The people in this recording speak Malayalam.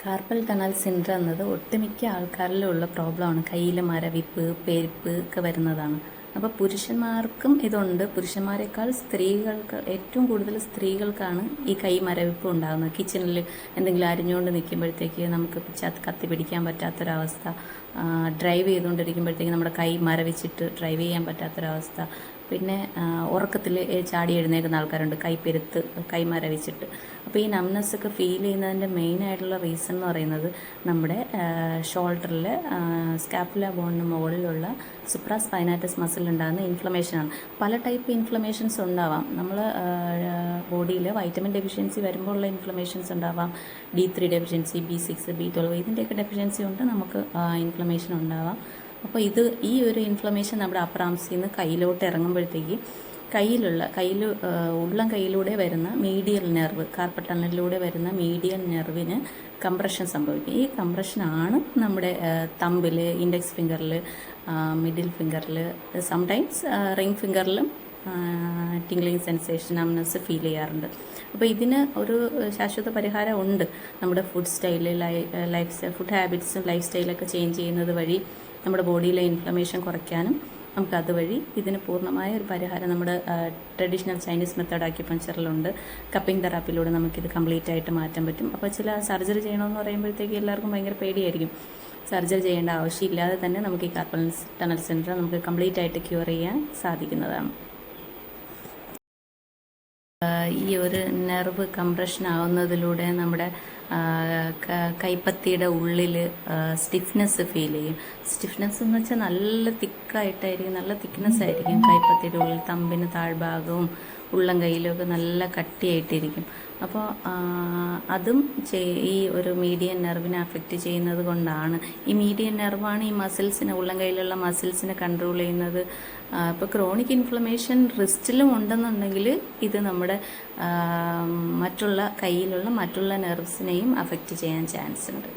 കാർപ്പൽ ടണൽ സിൻഡ്രം എന്നത് ഒട്ടുമിക്ക ആൾക്കാരിലും ഉള്ള പ്രോബ്ലമാണ്. കയ്യിലെ മരവിപ്പ്, പെരുപ്പ് ഒക്കെ വരുന്നതാണ്. അപ്പോൾ പുരുഷന്മാർക്കും ഇതുണ്ട്. പുരുഷന്മാരെക്കാൾ സ്ത്രീകൾക്ക്, ഏറ്റവും കൂടുതൽ സ്ത്രീകൾക്കാണ് ഈ കൈ മരവിപ്പ് ഉണ്ടാകുന്നത്. കിച്ചണിൽ എന്തെങ്കിലും അരിഞ്ഞുകൊണ്ട് നിൽക്കുമ്പോഴത്തേക്ക് നമുക്ക് കത്തി പിടിക്കാൻ പറ്റാത്തൊരവസ്ഥ, ഡ്രൈവ് ചെയ്തുകൊണ്ടിരിക്കുമ്പോഴത്തേക്ക് നമ്മുടെ കൈ മരവിച്ചിട്ട് ഡ്രൈവ് ചെയ്യാൻ പറ്റാത്തൊരവസ്ഥ, പിന്നെ ഉറക്കത്തിൽ ചാടി എഴുന്നേൽക്കുന്ന ആൾക്കാരുണ്ട് കൈപ്പെരുത്ത്, കൈ മരവിച്ചിട്ട്. അപ്പോൾ ഈ നംനെസ്സൊക്കെ ഫീൽ ചെയ്യുന്നതിൻ്റെ മെയിനായിട്ടുള്ള റീസൺ എന്ന് പറയുന്നത് നമ്മുടെ ഷോൾഡറിൽ സ്കാപ്പുല ബോണിന് മുകളിലുള്ള സുപ്രാസ്പൈനാറ്റസ് മസിലുണ്ടാകുന്ന ഇൻഫ്ലമേഷനാണ്. പല ടൈപ്പ് ഇൻഫ്ലമേഷൻസ് ഉണ്ടാവാം. നമ്മൾ ബോഡിയിൽ വൈറ്റമിൻ ഡെഫിഷ്യൻസി വരുമ്പോൾ ഉള്ള ഇൻഫ്ലമേഷൻസ് ഉണ്ടാവാം. D3 ഡെഫിഷ്യൻസി, B6, B12 ഇതിൻ്റെയൊക്കെ ഡെഫിഷ്യൻസി കൊണ്ട് നമുക്ക് ഇൻഫ്ലമേഷൻ ഉണ്ടാവാം. അപ്പോൾ ഈ ഒരു ഇൻഫ്ലമേഷൻ നമ്മുടെ അപ്പർ ആംസിൽ നിന്ന് കയ്യിലോട്ട് ഇറങ്ങുമ്പോഴത്തേക്ക് ഉള്ളം കൈയിലൂടെ വരുന്ന മീഡിയൽ നെർവ്, കാർപ്പൽ ടണലിലൂടെ വരുന്ന മീഡിയൽ നെർവിന് കംപ്രഷൻ സംഭവിക്കും. ഈ കംപ്രഷനാണ് നമ്മുടെ തമ്പിൽ, ഇൻഡെക്സ് ഫിംഗറിൽ, മിഡിൽ ഫിംഗറിൽ, സംടൈംസ് റിംഗ് ഫിംഗറിലും ടിംഗ്ലിങ് സെൻസേഷൻ, നംനെസ് ഫീൽ ചെയ്യാറുണ്ട്. അപ്പോൾ ഇതിന് ഒരു ശാശ്വത പരിഹാരം ഉണ്ട്. നമ്മുടെ ഫുഡ് ഫുഡ് ഹാബിറ്റ്സും ലൈഫ് സ്റ്റൈലൊക്കെ ചേഞ്ച് ചെയ്യുന്നത് വഴി നമ്മുടെ ബോഡിയിലെ ഇൻഫ്ലമേഷൻ കുറയ്ക്കാനും നമുക്ക് അതുവഴി ഇതിന് പൂർണ്ണമായ ഒരു പരിഹാരം നമ്മുടെ ട്രഡീഷണൽ ചൈനീസ് മെത്തേഡ് ആക്യുപഞ്ചറിലുണ്ട്. കപ്പിംഗ് തെറാപ്പിയിലൂടെ നമുക്കിത് കംപ്ലീറ്റ് ആയിട്ട് മാറ്റാൻ പറ്റും. അപ്പോൾ ചില സർജറി ചെയ്യണമെന്ന് പറയുമ്പോഴത്തേക്ക് എല്ലാവർക്കും ഭയങ്കര പേടിയായിരിക്കും. സർജറി ചെയ്യേണ്ട ആവശ്യമില്ലാതെ തന്നെ നമുക്ക് ഈ കാർപ്പൽ ടണൽ സിൻഡ്രം നമുക്ക് കംപ്ലീറ്റ് ആയിട്ട് ക്യൂർ ചെയ്യാൻ സാധിക്കുന്നതാണ്. ഈ ഒരു നെർവ് കംപ്രഷൻ ആവുന്നതിലൂടെ നമ്മുടെ കൈപ്പത്തിയുടെ ഉള്ളിൽ സ്റ്റിഫ്നെസ് ഫീൽ ചെയ്യും. സ്റ്റിഫ്നെസ് എന്ന് വെച്ചാൽ നല്ല തിക്കായിട്ടായിരിക്കും, നല്ല തിക്നെസ് ആയിരിക്കും. കൈപ്പത്തിയുടെ ഉള്ളിൽ തമ്പിന് താഴ്ഭാഗവും ഉള്ളം കയ്യിലുമൊക്കെ നല്ല കട്ടിയായിട്ടിരിക്കും. അപ്പോൾ അതും ഈ ഒരു മീഡിയൻ നെർവിനെ അഫക്റ്റ് ചെയ്യുന്നത് കൊണ്ടാണ്. ഈ മീഡിയൻ നെർവാണ് ഈ മസിൽസിനെ, ഉള്ളം കയ്യിലുള്ള മസിൽസിനെ കൺട്രോൾ ചെയ്യുന്നത്. ഇപ്പോൾ ക്രോണിക് ഇൻഫ്ലമേഷൻ റിസ്റ്റിലും ഉണ്ടെന്നുണ്ടെങ്കിൽ ഇത് നമ്മുടെ കയ്യിലുള്ള മറ്റുള്ള നെർവ്സിനെയും അഫക്റ്റ് ചെയ്യാൻ ചാൻസ് ഉണ്ട്.